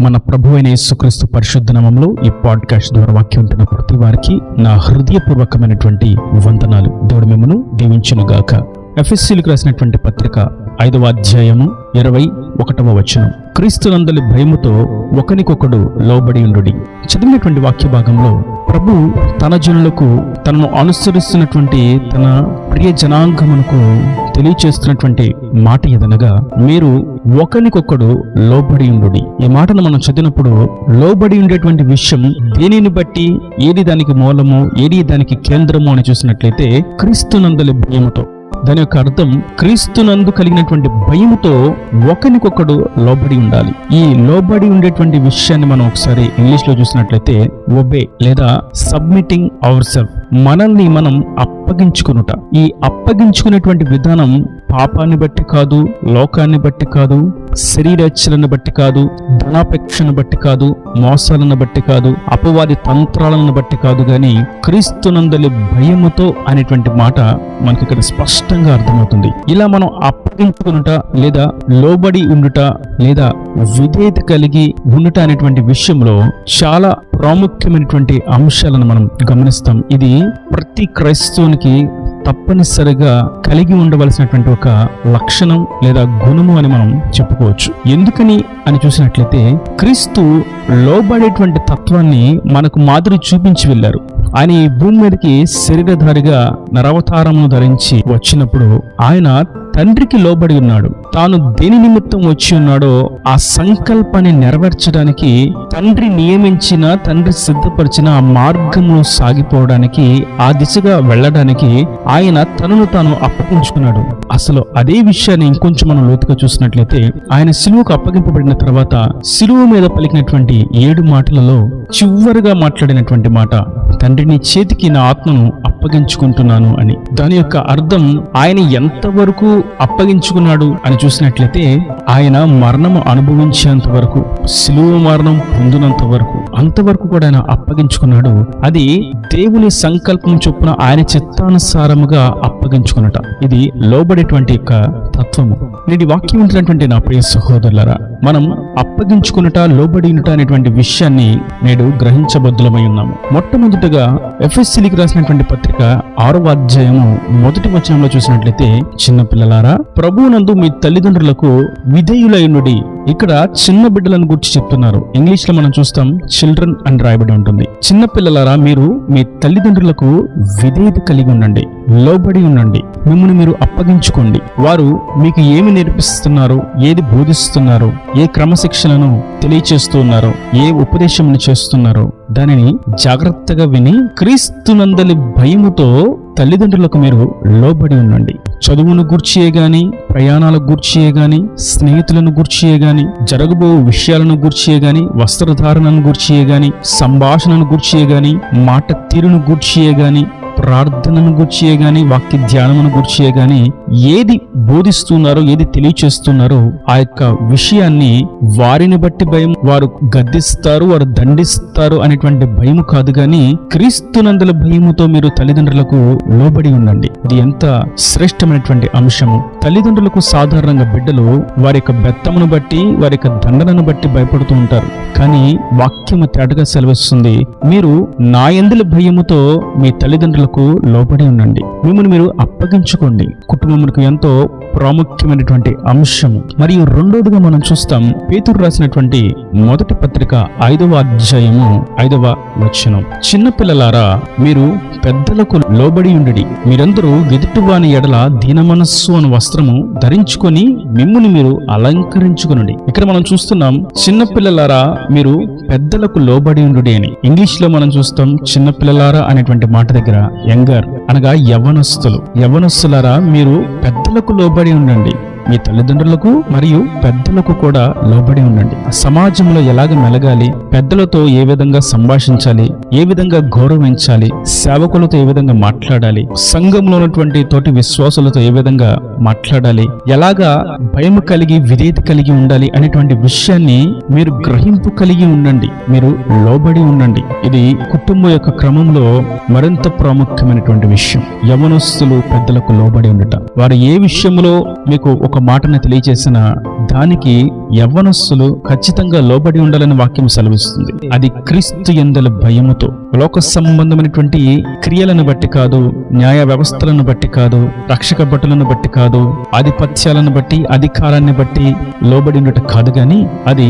మన ప్రభువైన యేసుక్రీస్తు పరిశుద్ధ నామములో ఈ పాడ్కాస్ట్ ద్వారా వాక్యం ఉంటున్న ప్రతి వారికి నా హృదయపూర్వకమైనటువంటి వందనాలు. దేవుడు మిమ్మను దీవించునుగాక. ఎఫెసీయులకు రాసినటువంటి పత్రిక 5వ అధ్యాయము 21వ వచనం. క్రీస్తునందలి భయముతో ఒకనికొకడు లోబడి ఉండుడి. చదివినటువంటి వాక్య భాగంలో ప్రభు తన జనులకు తనను అనుసరిస్తున్నటువంటి తన ప్రియ జనాంగమునకు తెలియచేస్తున్నటువంటి మాట ఏదనగా, మీరు ఒకనికొకడు లోబడి ఉండుడి. ఈ మాటను మనం చదివినప్పుడు లోబడి ఉండేటువంటి విషయం దేనిని బట్టి, ఏది దానికి మూలము, ఏది దానికి కేంద్రము అని చూసినట్లయితే క్రీస్తునందలి భయముతో. దాని యొక్క అర్థం క్రీస్తునందు కలిగినటువంటి భయముతో ఒకనికొకడు లోబడి ఉండాలి. ఈ లోబడి ఉండేటువంటి విషయాన్ని మనం ఒకసారి ఇంగ్లీష్ లో చూసినట్లయితే ఒబే లేదా సబ్మిటింగ్ అవర్ సెల్ఫ్, మనల్ని మనం అప్పగించుకునుట. ఈ అప్పగించుకునేటువంటి విధానం పాపాన్ని బట్టి కాదు, లోకాన్ని బట్టి కాదు, శరీరేచ్ఛలను బట్టి కాదు, ధనాపేక్షను బట్టి కాదు, మోసాలను బట్టి కాదు, అపవాది తంత్రాలను బట్టి కాదు, గాని క్రీస్తునందలి భయముతో అనేటువంటి మాట మనకి ఇక్కడ స్పష్టంగా అర్థమవుతుంది. ఇలా మనం అప్పగించుకునుట లేదా లోబడి ఉండుట లేదా విధేయత కలిగి ఉండుట అనేటువంటి విషయంలో చాలా ప్రాముఖ్యమైనటువంటి అంశాలను మనం గమనిస్తాం. ఇది ప్రతి క్రైస్తవునికి తప్పనిసరిగా కలిగి ఉండవలసినటువంటి ఒక లక్షణం లేదా గుణము అని మనం చెప్పుకోవచ్చు. ఎందుకని అని చూసినట్లయితే క్రీస్తు లోబడేటువంటి తత్వాన్ని మనకు మాదిరి చూపించి వెళ్ళారు. ఆయన ఈ భూమి మీదకి శరీరధారిగా నరవతారమును ధరించి వచ్చినప్పుడు ఆయన తండ్రికి లోబడి ఉన్నాడు. తాను దేని నిమిత్తం వచ్చి ఉన్నాడో ఆ సంకల్పాన్ని నెరవేర్చడానికి తండ్రి నియమించిన, తండ్రి సిద్ధపరిచిన ఆ మార్గంలో సాగిపోవడానికి, ఆ దిశగా వెళ్ళడానికి ఆయన తనను తాను అప్పగించుకున్నాడు. అసలు అదే విషయాన్ని ఇంకొంచెం మనం లోతుగా చూసినట్లయితే ఆయన సిలువకు అప్పగింపబడిన తర్వాత సిలువ మీద పలికినటువంటి 7 మాటలలో చివరిగా మాట్లాడినటువంటి మాట, తండ్రి నీ చేతికి నా ఆత్మను అప్పగించుకుంటున్నాను అని. దాని యొక్క అర్థం ఆయన ఎంతవరకు అప్పగించుకున్నాడు అని చూసినట్లయితే ఆయన మరణము అనుభవించేంత వరకు, సిలువ మరణం పొందినంత వరకు, అంతవరకు కూడా ఆయన అప్పగించుకున్నాడు. అది దేవుని సంకల్పం చొప్పున ఆయన చిత్తానుసారముగా అప్పగించుకున్నట. ఇది లోబడేటువంటి యొక్క తత్వము. నేటి వాక్యం ఉంటున్నటువంటి నా ప్రియ సహోదరులారా, మనం అప్పగించుకున్నట, లోబడి ఉన్నట అనేటువంటి విషయాన్ని నేడు గ్రహించబద్దులమై ఉన్నాము. మొట్టమొదటిగా ఎఫెసీయులకు రాసినటువంటి పత్రిక 6వ అధ్యాయము 1వ వచనంలో చూసినట్లయితే, చిన్న పిల్లలారా ప్రభువునందు మీ తల్లిదండ్రులకు విధేయులైనుడి. ఇక్కడ చిన్న బిడ్డలను గురించి చెప్తున్నారు. ఇంగ్లీష్ లో మనం చూస్తాం చిల్డ్రన్ అని రాయబడి ఉంటుంది. చిన్న పిల్లలారా మీరు మీ తల్లిదండ్రులకు విధేయత కలిగి ఉండండి, లోబడి ఉండండి, మిమ్మల్ని మీరు అప్పగించుకోండి. వారు మీకు ఏమి నేర్పిస్తున్నారో, ఏది బోధిస్తున్నారో, ఏ క్రమశిక్షణను తెలియచేస్తున్నారో, ఏ ఉపదేశమును చేస్తున్నారో దానిని జాగ్రత్తగా విని క్రీస్తునందలి భయముతో తల్లిదండ్రులకు మీరు లోబడి ఉండండి. చదువును గూర్చియే గాని, ప్రయాణాల గూర్చియే గాని, స్నేహితులను గూర్చియే గాని, జరగబో విషయాలను గూర్చియే గాని, వస్త్రధారణను గూర్చియే గాని, సంభాషణను గూర్చియే గాని, మాట తీరును గూర్చియే గాని, ప్రార్థనను గూర్చియే గాని, వాక్య ధ్యానమును గూర్చియే గాని, ఏది బోధిస్తున్నారో, ఏది తెలియచేస్తున్నారో ఆ యొక్క విషయాన్ని వారిని బట్టి భయం, వారు గద్దిస్తారు, వారు దండిస్తారు అనేటువంటి భయము కాదు గాని క్రీస్తునందల భయముతో మీరు తల్లిదండ్రులకు లోబడి ఉండండి. ఇది ఎంత శ్రేష్టమైనటువంటి అంశము. తల్లిదండ్రులకు సాధారణంగా బిడ్డలు వారి యొక్క బెత్తమును బట్టి, వారి యొక్క దండనను బట్టి భయపడుతూ ఉంటారు. కానీ వాక్యము తేటగా సెలవిస్తుంది, మీరు నా యందలి భయముతో మీ తల్లిదండ్రులకు లోబడి ఉండండి, మిమ్మల్ని మీరు అప్పగించుకోండి. కుటుంబమునకు ఎంతో ప్రాముఖ్యమైనటువంటి అంశము. మరియు రెండోదిగా మనం చూస్తాం పేతురు రాసినటువంటి మొదటి పత్రిక 5వ అధ్యాయము 5వ వచనం, చిన్న పిల్లలారా మీరు పెద్దలకు లోబడి ఉండుడి. మీరందరూ ఎదుటివాని ఎడల దీన మనస్సు అను వస్త్రము ధరించుకొని మిమ్ముని మీరు అలంకరించుకునుడి. ఇక్కడ మనం చూస్తున్నాం చిన్న పిల్లలారా మీరు పెద్దలకు లోబడి ఉండుడి అని. ఇంగ్లీష్ లో మనం చూస్తాం చిన్న పిల్లలారా అనేటువంటి మాట దగ్గర యంగర్ అనగా యవ్వనస్తులారా మీరు పెద్దలకు లోబడి ఉండండి. మీ తల్లిదండ్రులకు మరియు పెద్దలకు కూడా లోబడి ఉండండి. సమాజంలో ఎలాగ మెలగాలి, పెద్దలతో ఏ విధంగా సంభాషించాలి, ఏ విధంగా గౌరవించాలి, సేవకులతో ఏ విధంగా మాట్లాడాలి, సంఘంలో ఉన్నటువంటి తోటి విశ్వాసులతో ఏ విధంగా మాట్లాడాలి, ఎలాగా భయం కలిగి విధేయత కలిగి ఉండాలి అనేటువంటి విషయాన్ని మీరు గ్రహింపు కలిగి ఉండండి, మీరు లోబడి ఉండండి. ఇది కుటుంబం యొక్క క్రమంలో మరింత ప్రాముఖ్యమైనటువంటి విషయం. యవనస్తులు పెద్దలకు లోబడి ఉండట. వారు ఏ విషయంలో మీకు ఒక ఒక మాటను తెలియజేసిన దానికి యవ్వనస్తులు ఖచ్చితంగా లోబడి ఉండాలని వాక్యం సెలవిస్తుంది. అది క్రీస్తు యందలి భయముతో, లోక సంబంధమైనటువంటి క్రియలను బట్టి కాదు, న్యాయ వ్యవస్థలను బట్టి కాదు, రక్షక భటులను బట్టి కాదు, ఆధిపత్యాలను బట్టి, అధికారాన్ని బట్టి లోబడి ఉండుట కాదు గాని అది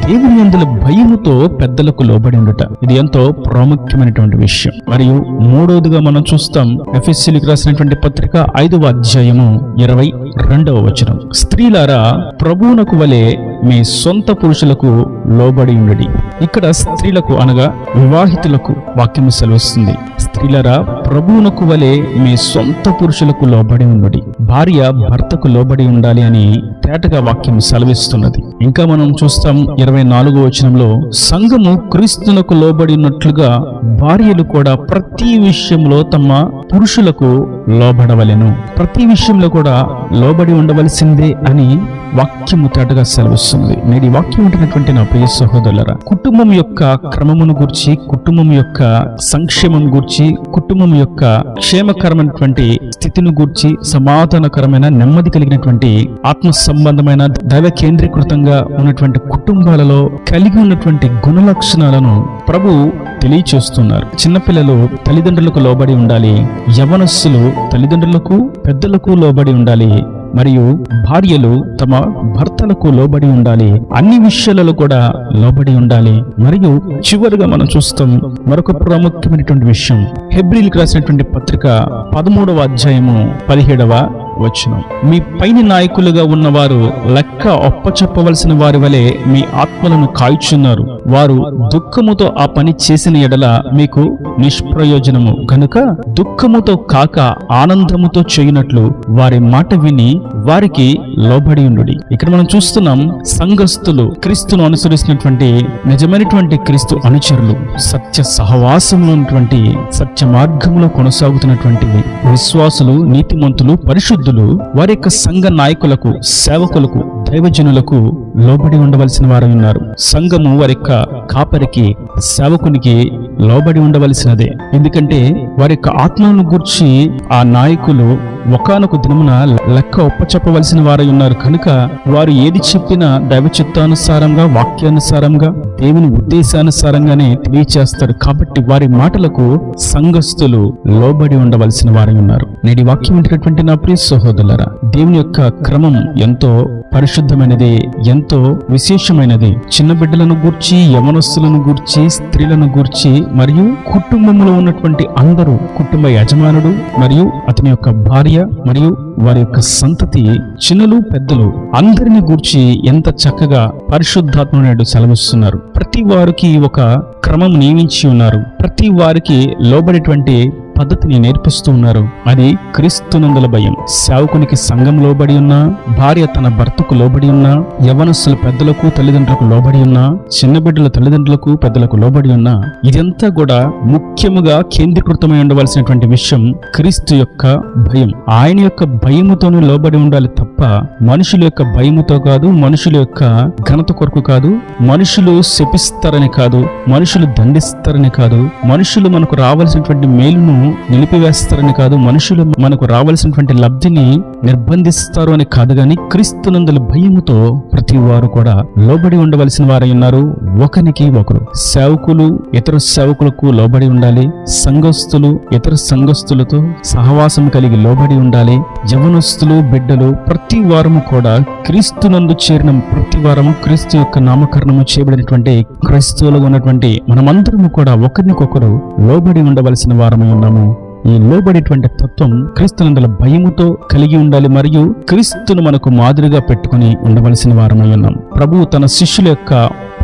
దేవుని యందలి భయముతో పెద్దలకు లోబడి ఉండుట. ఇది ఎంతో ప్రాముఖ్యమైనటువంటి విషయం. మరియు మూడవదిగా మనం చూస్తాం ఎఫెసీయులకు రాసినటువంటి పత్రిక 5వ అధ్యాయము 22వ వచనం. స్త్రీలారా ప్రభువునకు వలె మీ సొంత పురుషులకు లోబడి ఉండుడి. ఇక్కడ స్త్రీలకు అనగా వివాహితులకు వాక్యము సెలవుస్తుంది. స్త్రీలారా ప్రభువునకు వలె మీ సొంత పురుషులకు లోబడి ఉండుడి. భార్య భర్తకు లోబడి ఉండాలి అని తేటగా వాక్యం సెలవిస్తున్నది. ఇంకా మనం చూస్తాం 24వ వచనంలో, సంఘము క్రీస్తునకు లోబడి ఉన్నట్లుగా భార్యలు కూడా ప్రతి విషయంలో తమ పురుషులకు లోబడవలెను. ప్రతి విషయంలో కూడా లోబడి ఉండవలసిందే అని వాక్యము తేటగా సెలవిస్తుంది. నేటి వాక్యం ఉంటున్నటువంటి నా ప్రియ సహోదరులారా, కుటుంబం యొక్క క్రమమును గూర్చి, కుటుంబం యొక్క సంక్షేమం గూర్చి, కుటుంబం యొక్క క్షేమకరమైనటువంటి స్థితిని గూర్చి, సమాధానకరమైన నెమ్మది కలిగినటువంటి ఆత్మ సంబంధమైన దైవ కేంద్రీకృతంగా ఉన్నటువంటి కుటుంబాలలో కలిగి ఉన్నటువంటి గుణ లక్షణాలను ప్రభు తెలియచేస్తున్నారు. చిన్నపిల్లలు తల్లిదండ్రులకు లోబడి ఉండాలి, యవ్వనస్తులు తల్లిదండ్రులకు పెద్దలకు లోబడి ఉండాలి, మరియు భార్యలు తమ భర్తలకు లోబడి ఉండాలి. అన్ని విషయాలలో కూడా లోబడి ఉండాలి. మరియు చివరిగా మనం చూస్తాం మరొక ప్రాముఖ్యమైనటువంటి విషయం, హెబ్రీయులకు రాసినటువంటి పత్రిక 13వ అధ్యాయము 17వ వచనం. మీ పైన నాయకులుగా ఉన్నవారు లెక్క ఒప్పచెప్పవలసిన వారి వలె మీ ఆత్మలను కాల్చున్నారు. వారు దుఃఖముతో ఆ పని చేసిన ఎడల మీకు నిష్ప్రయోజనము గనుక దుఃఖముతో కాక ఆనందముతో చేయునట్లు వారి మాట విని వారికి లోబడి ఉండుడి. ఇక్కడ మనం చూస్తున్నాం సంఘస్థులు, క్రీస్తును అనుసరిస్తున్నటువంటి నిజమైనటువంటి క్రీస్తు అనుచరులు, సత్య సహవాసంలో ఉన్నటువంటి సత్య మార్గంలో కొనసాగుతున్నటువంటి విశ్వాసులు, నీతిమంతులు, పరిశుద్ధులు వారి యొక్క సంఘ నాయకులకు, సేవకులకు, దైవజనులకు లోబడి ఉండవలసిన వారు ఉన్నారు. సంఘము వారి యొక్క కాపరికి, సేవకునికి లోబడి ఉండవలసినదే. ఎందుకంటే వారి యొక్క ఆత్మను గూర్చి ఆ నాయకులు ఒకానొక దినమున లెక్క ఒప్పచెప్పవలసిన వారై ఉన్నారు. కనుక వారు ఏది చెప్పినా దైవ చిత్తానుసారంగా, వాక్యానుసారంగా, దేవుని ఉద్దేశానుసారంగానే తెలియచేస్తారు. కాబట్టి వారి మాటలకు సంఘస్థులు లోబడి ఉండవలసిన వారై ఉన్నారు. నేటి వాక్యం వింటున్నటువంటి నా ప్రియ సహోదరులారా, దేవుని యొక్క క్రమం ఎంతో పరిశుద్ధమైనది, ఎంతో విశేషమైనది. చిన్న బిడ్డలను గూర్చి, యవనస్తులను గూర్చి, స్త్రీలను గూర్చి, మరియు కుటుంబంలో ఉన్నటువంటి అందరూ, కుటుంబ యజమానుడు మరియు అతని యొక్క భార్య మరియు వారి యొక్క సంతతి, చిన్నలు పెద్దలు అందరిని గూర్చి ఎంత చక్కగా పరిశుద్ధాత్మ నేడు సెలవిస్తున్నారు. ప్రతి వారికి ఒక క్రమం నియమించి ఉన్నారు. ప్రతి వారికి లోబడేటువంటి పద్ధతిని నేర్పిస్తూ ఉన్నారు. అది క్రీస్తునందుల భయం. సేవకునికి సంఘం లోబడి ఉన్నా, భార్య తన భర్తకు లోబడి ఉన్నా, యవ్వనస్తుల పెద్దలకు తల్లిదండ్రులకు లోబడి ఉన్నా, చిన్న బిడ్డల తల్లిదండ్రులకు పెద్దలకు లోబడి ఉన్నా, ఇదంతా కూడా ముఖ్యముగా కేంద్రీకృతమై ఉండవలసినటువంటి విషయం క్రీస్తు యొక్క భయం. ఆయన యొక్క భయముతోనే లోబడి ఉండాలి తప్ప మనుషుల యొక్క భయముతో కాదు, మనుషుల యొక్క ఘనత కొరకు కాదు, మనుషులు శపిస్తారని కాదు, మనుషులు దండిస్తారని కాదు, మనుషులు మనకు రావాల్సినటువంటి మేలును నిలిపివేస్తారని కాదు, మనుషులు మనకు రావాల్సినటువంటి లబ్ధిని నిర్బంధిస్తారు అని కాదు, గాని క్రీస్తునందుల భయముతో ప్రతి వారు కూడా లోబడి ఉండవలసిన వారై ఉన్నారు. ఒకరికి ఒకరు, సేవకులు ఇతర సేవకులకు లోబడి ఉండాలి, సంఘస్థులు ఇతర సంఘస్థులతో సహవాసం కలిగి లోబడి ఉండాలి, యవ్వనస్తులు, బిడ్డలు ప్రతి వారము కూడా క్రీస్తునందు చేరిన ప్రతి వారము క్రీస్తు యొక్క నామకరణము చేయబడినటువంటి క్రైస్తవులుగా ఉన్నటువంటి మనమందరము కూడా ఒకరికొకరు లోబడి ఉండవలసిన వారమై ఉన్నాము. ఈ లోబడేటువంటి తత్వం క్రీస్తునందుల భయముతో కలిగి ఉండాలి. మరియు క్రీస్తును మనకు మాదిరిగా పెట్టుకుని ఉండవలసిన వారమై ఉన్నాం. ప్రభువు తన శిష్యుల యొక్క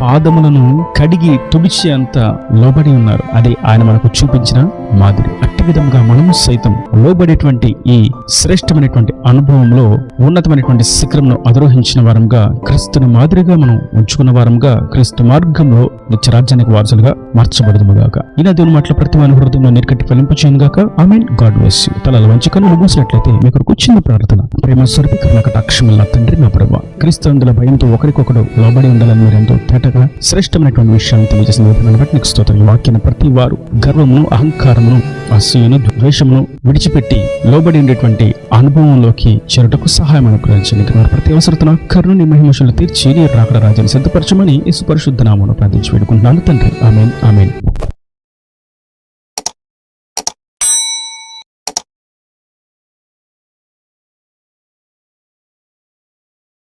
పాదములను కడిగి తుడిచి అంత లోబడి ఉన్నారు. అది ఆయన మనకు చూపించిన మాదిరి. అట్టి విధంగా మనము సైతం లోబడేటువంటి ఈ శ్రేష్టమైనటువంటి అనుభవంలో ఉన్నతమైనటువంటి శిఖరంను అధిరోహించిన వారంగా, క్రీస్తుని మాదిరిగా మనం ఉంచుకున్న వారంగా, క్రీస్తు మార్గంలో నిత్యరాజ్యానికి వారసులుగా మార్చబడదుముగాక. ఈయన దేవుని మాటల ప్రతి మన హృదయంలో నీరుకట్టి ఫలింపచేయను గాక. ఆమేన్. God bless you. తలల వంచి కన్నులు మూసినట్లయితే మీకు కూర్చున్న ప్రార్థన. ప్రేమ స్వరూపి కటాక్షముల తండ్రి, నా ప్రభువా, క్రీస్తునందుల భయంతో ఒకరికొకరు లోబడి ఉండాలని మీరు ఎంతో తేటగా శ్రేష్టమైనటువంటి విషయాన్ని తెలియజేసిన విధానాన్ని బట్టి నీకు స్తోత్రం. వాక్యాన్ని ప్రతి వారు గర్వమును, అహంకారం మత్సరమును, అసూయను, ద్వేషమును విడిచిపెట్టి లోబడి ఉండేటువంటి అనుభవంలోకి చేరుటకు సహాయం అనుగ్రహించండి. ప్రతి అవసరతను కరుణని మహిమశులు తీర్చి నీ రాకడ రాజ్యాన్ని సిద్ధపరచమని యేసు పరిశుద్ధ నామమున ప్రార్థించి వేడుకుంటున్నాను తండ్రి. ఆమేన్, ఆమేన్.